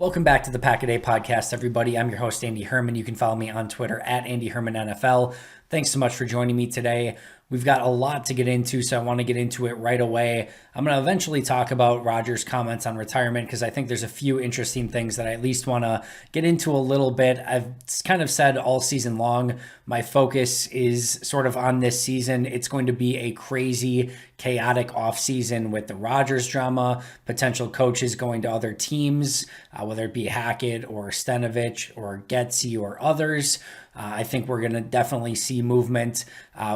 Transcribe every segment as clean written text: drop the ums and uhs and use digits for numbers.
Welcome back to the Pack a Day podcast, everybody. I'm your host, Andy Herman. You can follow me on Twitter at Andy Herman NFL. Thanks so much for joining me today. We've got a lot to get into, so I want to get into it right away. I'm going to eventually talk about Rodgers' comments on retirement because I think there's a few interesting things that I at least want to get into a little bit. I've kind of said all season long, my focus is sort of on this season. It's going to be a crazy, chaotic offseason with the Rodgers drama, potential coaches going to other teams, whether it be Hackett or Stenovich or Getsy or others. I think we're going to definitely see movement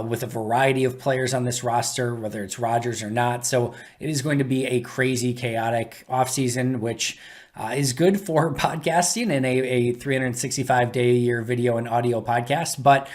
with a variety of players on this roster, whether it's Rodgers or not. So it is going to be a crazy, chaotic offseason, which is good for podcasting and a 365-day-a-year video and audio podcast. But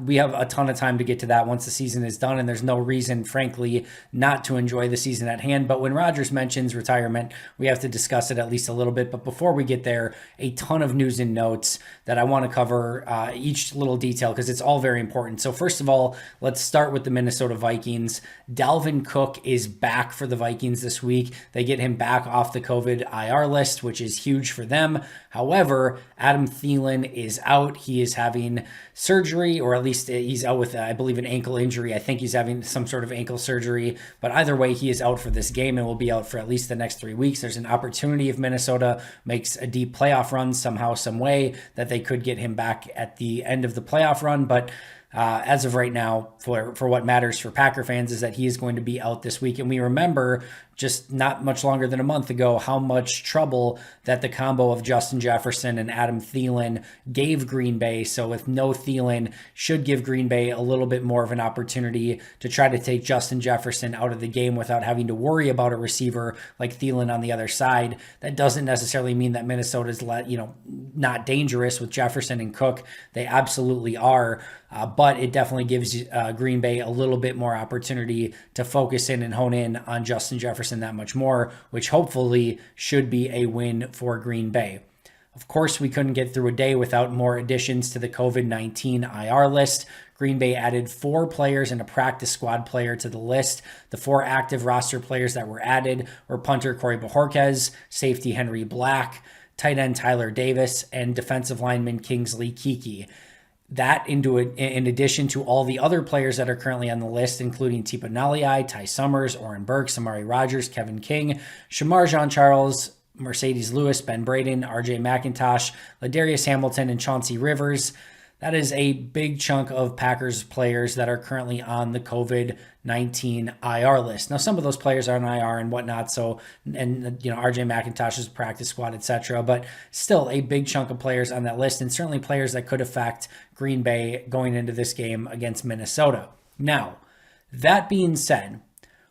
we have a ton of time to get to that once the season is done, and there's no reason, frankly, not to enjoy the season at hand. But when Rodgers mentions retirement, we have to discuss it at least a little bit. But before we get there, a ton of news and notes that I want to cover each little detail because it's all very important. So first of all, let's start with the Minnesota Vikings. Dalvin Cook is back for the Vikings this week. They get him back off the COVID IR list, which is huge for them. However, Adam Thielen is out. He is having surgery, or at least he's out with, I believe, an ankle injury. I think he's having some sort of ankle surgery. But either way, he is out for this game and will be out for at least the next 3 weeks. There's an opportunity if Minnesota makes a deep playoff run somehow, some way, that they could get him back at the end of the playoff run. But as of right now, for what matters for Packer fans is that he is going to be out this week. And we remember just not much longer than a month ago how much trouble that the combo of Justin Jefferson and Adam Thielen gave Green Bay. So with no Thielen, should give Green Bay a little bit more of an opportunity to try to take Justin Jefferson out of the game without having to worry about a receiver like Thielen on the other side. That doesn't necessarily mean that Minnesota's not dangerous with Jefferson and Cook. They absolutely are. But it definitely gives Green Bay a little bit more opportunity to focus in and hone in on Justin Jefferson that much more, which hopefully should be a win for Green Bay. Of course, we couldn't get through a day without more additions to the COVID-19 IR list. Green Bay added 4 players and a practice squad player to the list. The 4 active roster players that were added were punter Corey Bojorquez, safety Henry Black, tight end Tyler Davis, and defensive lineman Kingsley Keke. That in addition to all the other players that are currently on the list, including Tipa Naliai, Ty Summers, Oren Burks, Amari Rodgers, Kevin King, Shamar Jean-Charles, Mercedes Lewis, Ben Braden, RJ McIntosh, Ladarius Hamilton, and Chauncey Rivers. That is a big chunk of Packers players that are currently on the COVID-19 IR list. Now, some of those players are on IR and whatnot, RJ McIntosh's practice squad, etc. But still a big chunk of players on that list, and certainly players that could affect Green Bay going into this game against Minnesota. Now, that being said,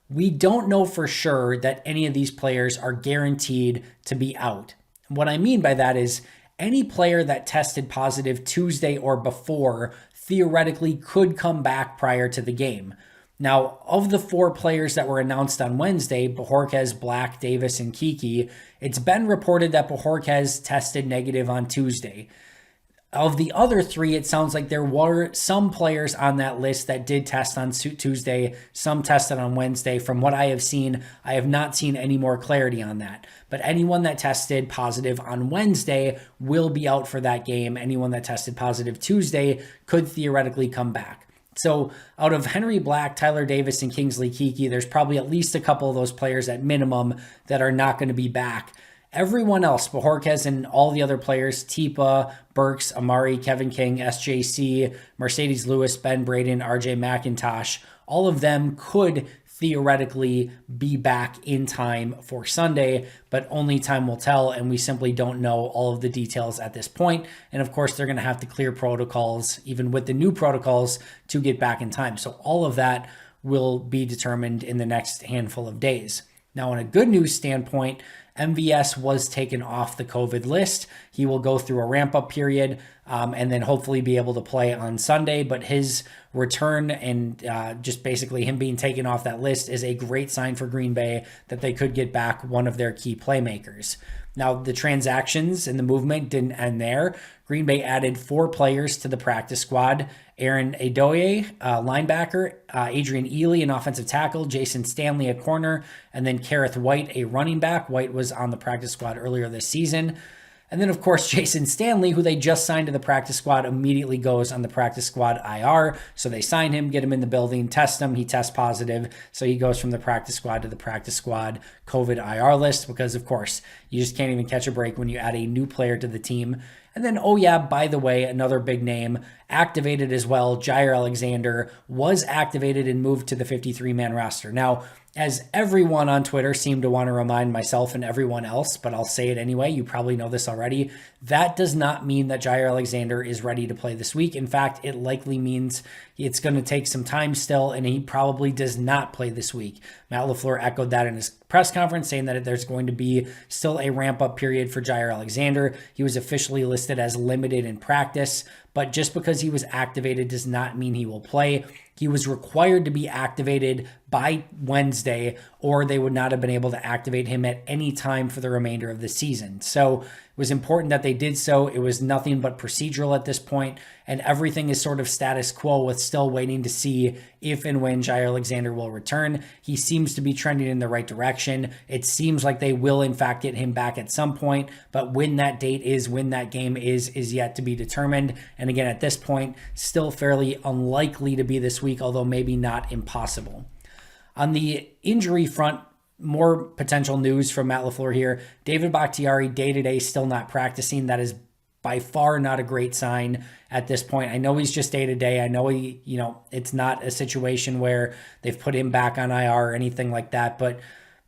we don't know for sure that any of these players are guaranteed to be out. What I mean by that is any player that tested positive Tuesday or before theoretically could come back prior to the game. Now, of the 4 players that were announced on Wednesday, Bojorquez, Black, Davis, and Keke, it's been reported that Bojorquez tested negative on Tuesday. Of the other 3, it sounds like there were some players on that list that did test on Tuesday, some tested on Wednesday. From what I have seen, I have not seen any more clarity on that. But anyone that tested positive on Wednesday will be out for that game. Anyone that tested positive Tuesday could theoretically come back. So out of Henry Black, Tyler Davis, and Kingsley Keke, there's probably at least a couple of those players at minimum that are not going to be back. Everyone else, Bojorquez and all the other players, Tipa, Burks, Amari, Kevin King, SJC, Mercedes Lewis, Ben Braden, RJ McIntosh, all of them could theoretically be back in time for Sunday, but only time will tell, and we simply don't know all of the details at this point. And of course, they're going to have to clear protocols, even with the new protocols, to get back in time. So all of that will be determined in the next handful of days. Now, on a good news standpoint, MVS was taken off the COVID list. He will go through a ramp-up period. and then hopefully be able to play on Sunday. But his return and just basically him being taken off that list is a great sign for Green Bay that they could get back one of their key playmakers. Now, the transactions and the movement didn't end there. Green Bay added 4 players to the practice squad. Aaron Adoye, linebacker, Adrian Ely, an offensive tackle, Jason Stanley, a corner, and then Kareth White, a running back. White was on the practice squad earlier this season. And then, of course, Jason Stanley, who they just signed to the practice squad, immediately goes on the practice squad IR. So they sign him, get him in the building, test him. He tests positive. So he goes from the practice squad to the practice squad COVID IR list because, of course, you just can't even catch a break when you add a new player to the team. And then, oh yeah, by the way, another big name activated as well. Jaire Alexander was activated and moved to the 53-man roster. Now, as everyone on Twitter seemed to want to remind myself and everyone else, but I'll say it anyway, you probably know this already, that does not mean that Jaire Alexander is ready to play this week. In fact, it likely means it's going to take some time still, and he probably does not play this week. Matt LaFleur echoed that in his press conference, saying that there's going to be still a ramp-up period for Jaire Alexander. He was officially listed as limited in practice, but just because he was activated does not mean he will play. He was required to be activated by Wednesday, or they would not have been able to activate him at any time for the remainder of the season. So it was important that they did so. It was nothing but procedural at this point, and everything is sort of status quo with still waiting to see if and when Jaire Alexander will return. He seems to be trending in the right direction. It seems like they will, in fact, get him back at some point, but when that date is, when that game is yet to be determined. And again, at this point, still fairly unlikely to be this week, although maybe not impossible. On the injury front, more potential news from Matt LaFleur here. David Bakhtiari, day-to-day, still not practicing. That is by far not a great sign at this point. I know he's just day-to-day. I know it's not a situation where they've put him back on IR or anything like that. But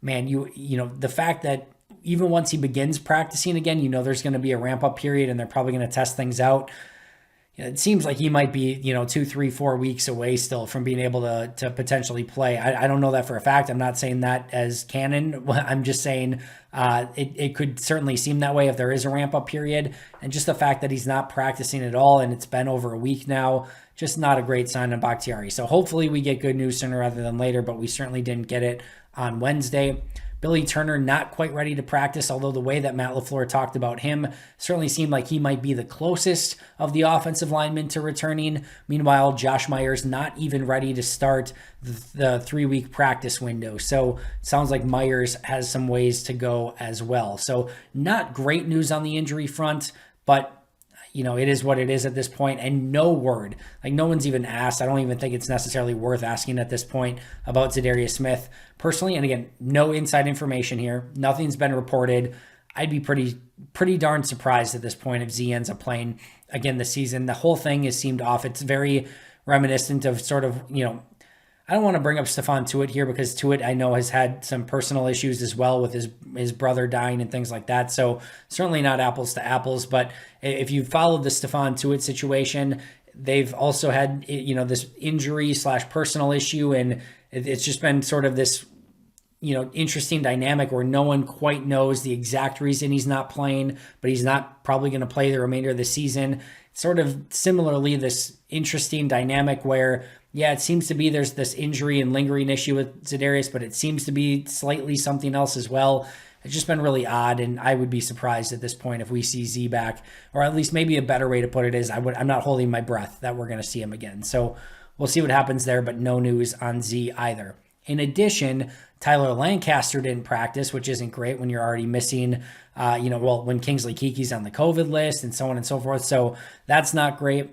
man, the fact that even once he begins practicing again, there's going to be a ramp-up period and they're probably going to test things out. It seems like he might be, 2, 3, 4 weeks away still from being able to potentially play. I don't know that for a fact. I'm not saying that as canon. I'm just saying it could certainly seem that way if there is a ramp-up period. And just the fact that he's not practicing at all and it's been over a week now, just not a great sign on Bakhtiari. So hopefully we get good news sooner rather than later, but we certainly didn't get it on Wednesday. Billy Turner not quite ready to practice, although the way that Matt LaFleur talked about him certainly seemed like he might be the closest of the offensive linemen to returning. Meanwhile, Josh Myers not even ready to start the 3-week practice window. So it sounds like Myers has some ways to go as well. So not great news on the injury front, but it is what it is at this point, and no word. Like, no one's even asked. I don't even think it's necessarily worth asking at this point about Za'Darius Smith personally. And again, no inside information here. Nothing's been reported. I'd be pretty darn surprised at this point if Z ends up playing again this season. The whole thing has seemed off. It's very reminiscent of sort of, I don't want to bring up Stephon Tuitt here because Tuitt, I know, has had some personal issues as well with his brother dying and things like that. So certainly not apples to apples. But if you followed the Stephon Tuitt situation, they've also had, this injury / personal issue. And it's just been sort of this, interesting dynamic where no one quite knows the exact reason he's not playing, but he's not probably going to play the remainder of the season. Sort of similarly, this interesting dynamic where, yeah, it seems to be there's this injury and lingering issue with Za'Darius, but it seems to be slightly something else as well. It's just been really odd, and I would be surprised at this point if we see Z back, or at least maybe a better way to put it is I'm not holding my breath that we're going to see him again. So we'll see what happens there, but no news on Z either. In addition, Tyler Lancaster didn't practice, which isn't great when you're already missing, when Kingsley Kiki's on the COVID list and so on and so forth. So that's not great.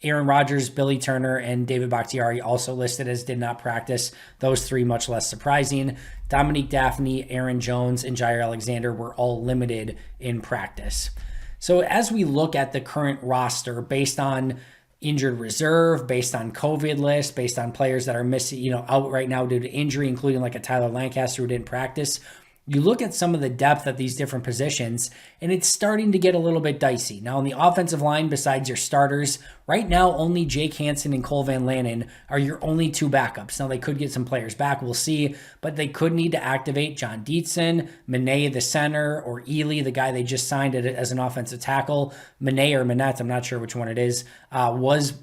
Aaron Rodgers, Billy Turner, and David Bakhtiari also listed as did not practice. Those 3 much less surprising. Dominique Daphne, Aaron Jones, and Jaire Alexander were all limited in practice. So as we look at the current roster based on injured reserve, based on COVID list, based on players that are missing, out right now due to injury, including like a Tyler Lancaster who didn't practice, you look at some of the depth at these different positions, and it's starting to get a little bit dicey. Now, on the offensive line, besides your starters, right now, only Jake Hansen and Cole Van Lanen are your only two backups. Now, they could get some players back, we'll see, but they could need to activate John Dietzen, Mene, the center, or Ely, the guy they just signed as an offensive tackle. Mene or Manette, I'm not sure which one it is, was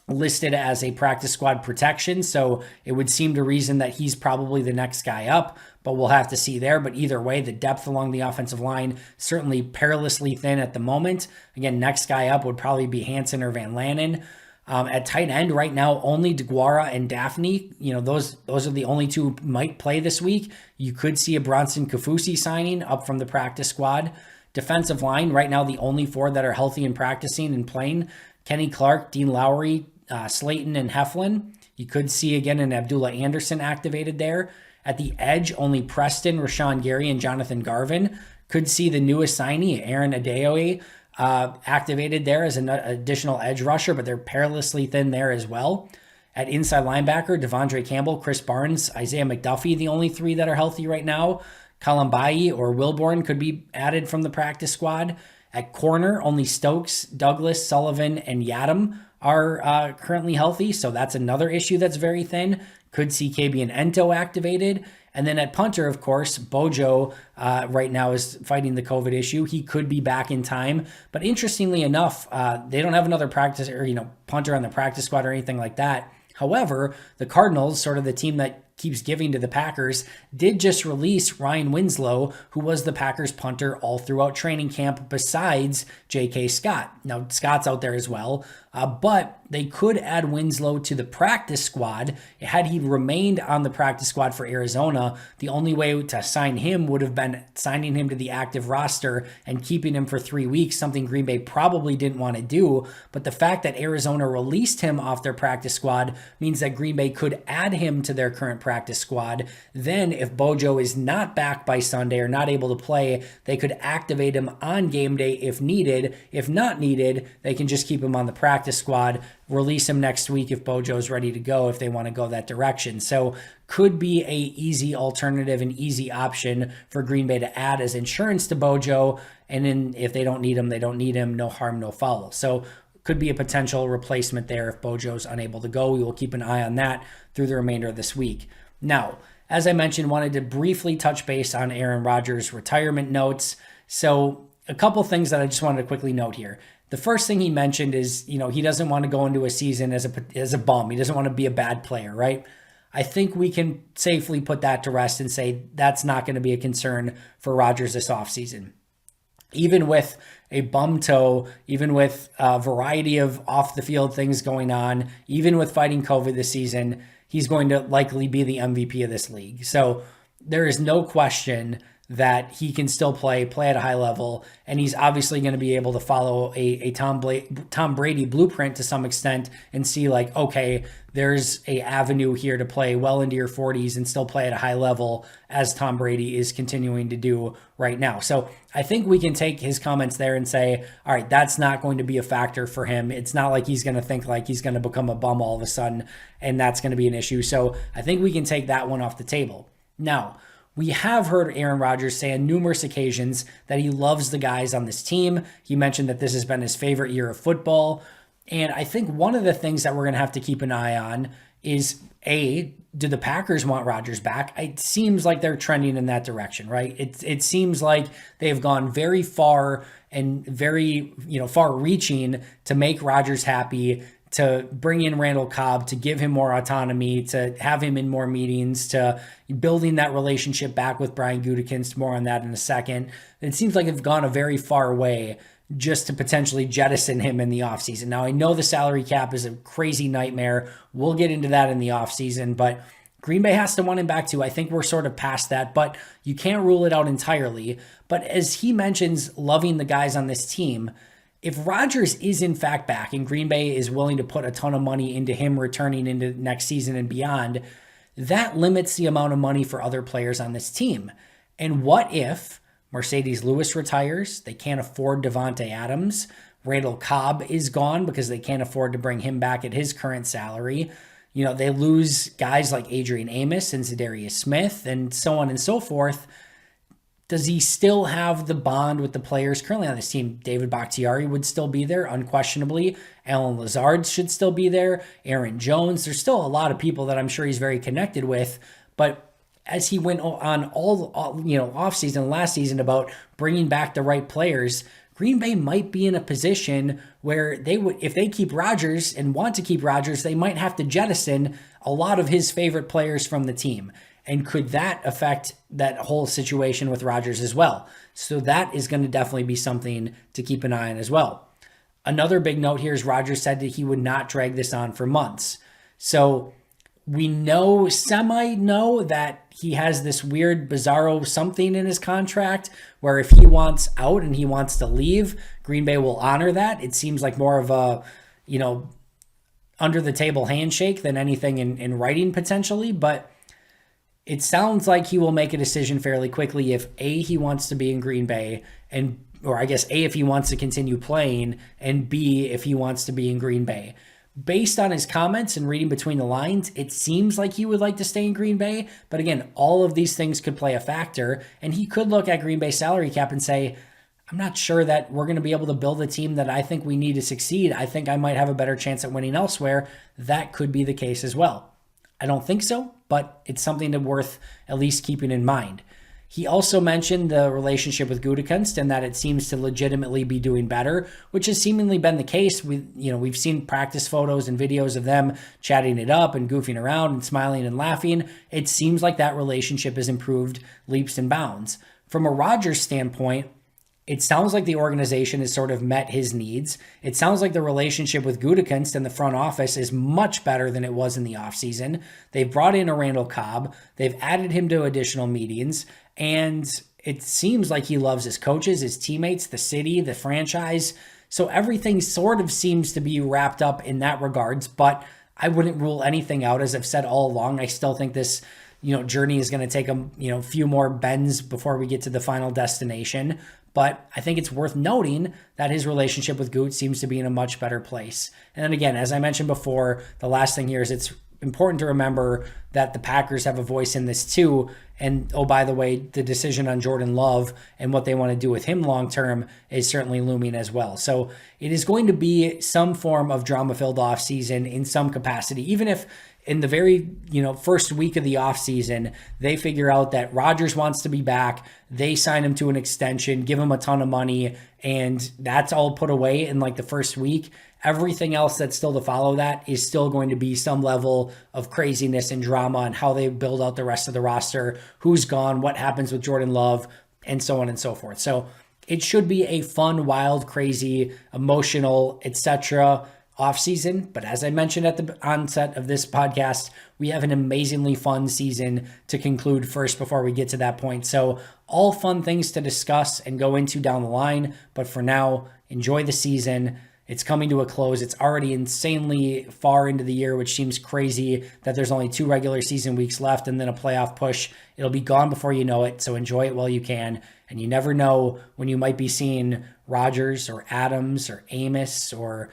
listed as a practice squad protection, so it would seem to reason that he's probably the next guy up, but we'll have to see there. But either way, the depth along the offensive line certainly perilously thin at the moment. Again, next guy up would probably be Hansen or Van Lanen. At tight end right now, only DeGuara and Daphne. Those are the only two who might play this week. You could see a Bronson Kafusi signing up from the practice squad. Defensive line right now, the only four that are healthy and practicing and playing: Kenny Clark, Dean Lowry, Slayton, and Heflin. You could see again an Abdullah Anderson activated there. At the edge, only Preston, Rashawn Gary, and Jonathan Garvin. Could see the newest signee, Aaron Adeoye, activated there as an additional edge rusher, but they're perilously thin there as well. At inside linebacker, Devondre Campbell, Chris Barnes, Isaiah McDuffie, the only three that are healthy right now. Kalambayi or Wilborn could be added from the practice squad. At corner, only Stokes, Douglas, Sullivan, and Yadam are currently healthy, so that's another issue that's very thin. Could see KB and Ento activated. And then at punter, of course, Bojo right now is fighting the COVID issue. He could be back in time. But interestingly enough, they don't have another practice or, punter on the practice squad or anything like that. However, the Cardinals, sort of the team that keeps giving to the Packers, did just release Ryan Winslow, who was the Packers punter all throughout training camp besides J.K. Scott. Now, Scott's out there as well, but they could add Winslow to the practice squad. Had he remained on the practice squad for Arizona, the only way to sign him would have been signing him to the active roster and keeping him for 3 weeks, something Green Bay probably didn't want to do. But the fact that Arizona released him off their practice squad means that Green Bay could add him to their current practice squad. Then if Bojo is not back by Sunday or not able to play, they could activate him on game day if needed. If not needed, they can just keep him on the practice squad, release him next week if Bojo's ready to go, if they want to go that direction. So could be a easy alternative, an easy option for Green Bay to add as insurance to Bojo. And then if they don't need him, they don't need him. No harm, no foul. So could be a potential replacement there if Bojo's unable to go. We will keep an eye on that through the remainder of this week. Now, as I mentioned, wanted to briefly touch base on Aaron Rodgers' retirement notes. So a couple things that I just wanted to quickly note here. The first thing he mentioned is, he doesn't want to go into a season as a bum. He doesn't want to be a bad player, right? I think we can safely put that to rest and say that's not going to be a concern for Rodgers this offseason. Even with a bum toe, even with a variety of off-the-field things going on, even with fighting COVID this season, he's going to likely be the MVP of this league. So there is no question that he can still play at a high level, and he's obviously going to be able to follow a Tom Brady blueprint to some extent and see like, okay, there's a avenue here to play well into your 40s and still play at a high level as Tom Brady is continuing to do right now. So I think we can take his comments there and say, all right, that's not going to be a factor for him. It's not like he's going to think like he's going to become a bum all of a sudden, and that's going to be an issue. So I think we can take that one off the table. Now, we have heard Aaron Rodgers say on numerous occasions that he loves the guys on this team. He mentioned that this has been his favorite year of football. And I think one of the things that we're going to have to keep an eye on is, A, do the Packers want Rodgers back? It seems like they're trending in that direction, right? It seems like they've gone very far and very, far-reaching to make Rodgers happy, to bring in Randall Cobb, to give him more autonomy, to have him in more meetings, to building that relationship back with Brian Gutekunst. More on that in a second. It seems like they've gone a very far way just to potentially jettison him in the offseason. Now, I know the salary cap is a crazy nightmare. We'll get into that in the offseason, but Green Bay has to want him back too. I think we're sort of past that, but you can't rule it out entirely. But as he mentions loving the guys on this team, if Rodgers is in fact back and Green Bay is willing to put a ton of money into him returning into next season and beyond, that limits the amount of money for other players on this team. And what if Mercedes Lewis retires? They can't afford Devontae Adams. Randall Cobb is gone because they can't afford to bring him back at his current salary. they lose guys like Adrian Amos and Zadarius Smith and so on and so forth. Does he still have the bond with the players currently on this team? David Bakhtiari would still be there, unquestionably. Allen Lazard should still be there. Aaron Jones. There's still a lot of people that I'm sure he's very connected with. But as he went on all offseason, last season, about bringing back the right players, Green Bay might be in a position where they would, if they keep Rodgers and want to keep Rodgers, they might have to jettison a lot of his favorite players from the team. And could that affect that whole situation with Rodgers as well? So that is going to definitely be something to keep an eye on as well. Another big note here is Rodgers said that he would not drag this on for months. So we semi-know that he has this weird, bizarro something in his contract where if he wants out and he wants to leave, Green Bay will honor that. It seems like more of a, under the table handshake than anything in writing potentially, but it sounds like he will make a decision fairly quickly if A, he wants to be in Green Bay, or I guess A, if he wants to continue playing, and B, if he wants to be in Green Bay. Based on his comments and reading between the lines, it seems like he would like to stay in Green Bay. But again, all of these things could play a factor, and he could look at Green Bay's salary cap and say, I'm not sure that we're going to be able to build a team that I think we need to succeed. I think I might have a better chance at winning elsewhere. That could be the case as well. I don't think so, but it's something worth at least keeping in mind. He also mentioned the relationship with Gutekunst and that it seems to legitimately be doing better, which has seemingly been the case. We've seen practice photos and videos of them chatting it up and goofing around and smiling and laughing. It seems like that relationship has improved leaps and bounds. From a Rodgers standpoint, it sounds like the organization has sort of met his needs. It sounds like the relationship with Gutekunst and the front office is much better than it was in the offseason. They've brought in a Randall Cobb. They've added him to additional meetings. And it seems like he loves his coaches, his teammates, the city, the franchise. So everything sort of seems to be wrapped up in that regards. But I wouldn't rule anything out. As I've said all along, I still think this journey is going to take a few more bends before we get to the final destination. But I think it's worth noting that his relationship with Goot seems to be in a much better place. And then again, as I mentioned before, the last thing here is it's important to remember that the Packers have a voice in this too. And oh, by the way, the decision on Jordan Love and what they want to do with him long-term is certainly looming as well. So it is going to be some form of drama-filled offseason in some capacity, even if in the very first week of the offseason, they figure out that Rodgers wants to be back. They sign him to an extension, give him a ton of money, and that's all put away in like the first week. Everything else that's still to follow that is still going to be some level of craziness and drama and how they build out the rest of the roster, who's gone, what happens with Jordan Love, and so on and so forth. So it should be a fun, wild, crazy, emotional, etc. offseason. But as I mentioned at the onset of this podcast, we have an amazingly fun season to conclude first before we get to that point. So all fun things to discuss and go into down the line. But for now, enjoy the season. It's coming to a close. It's already insanely far into the year, which seems crazy that there's only 2 regular season weeks left and then a playoff push. It'll be gone before you know it, so enjoy it while you can. And you never know when you might be seeing Rodgers or Adams or Amos or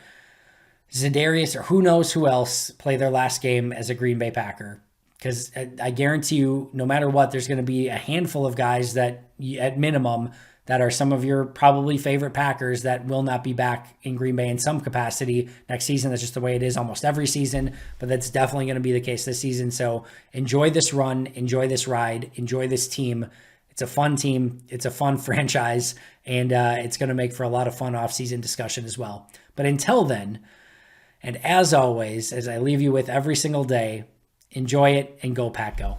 Zadarius or who knows who else play their last game as a Green Bay Packer. Because I guarantee you, no matter what, there's going to be a handful of guys that, at minimum, that are some of your probably favorite Packers that will not be back in Green Bay in some capacity next season. That's just the way it is almost every season, but that's definitely going to be the case this season. So enjoy this run, enjoy this ride, enjoy this team. It's a fun team. It's a fun franchise, and it's going to make for a lot of fun off-season discussion as well. But until then, and as always, as I leave you with every single day, enjoy it and go Pack Go.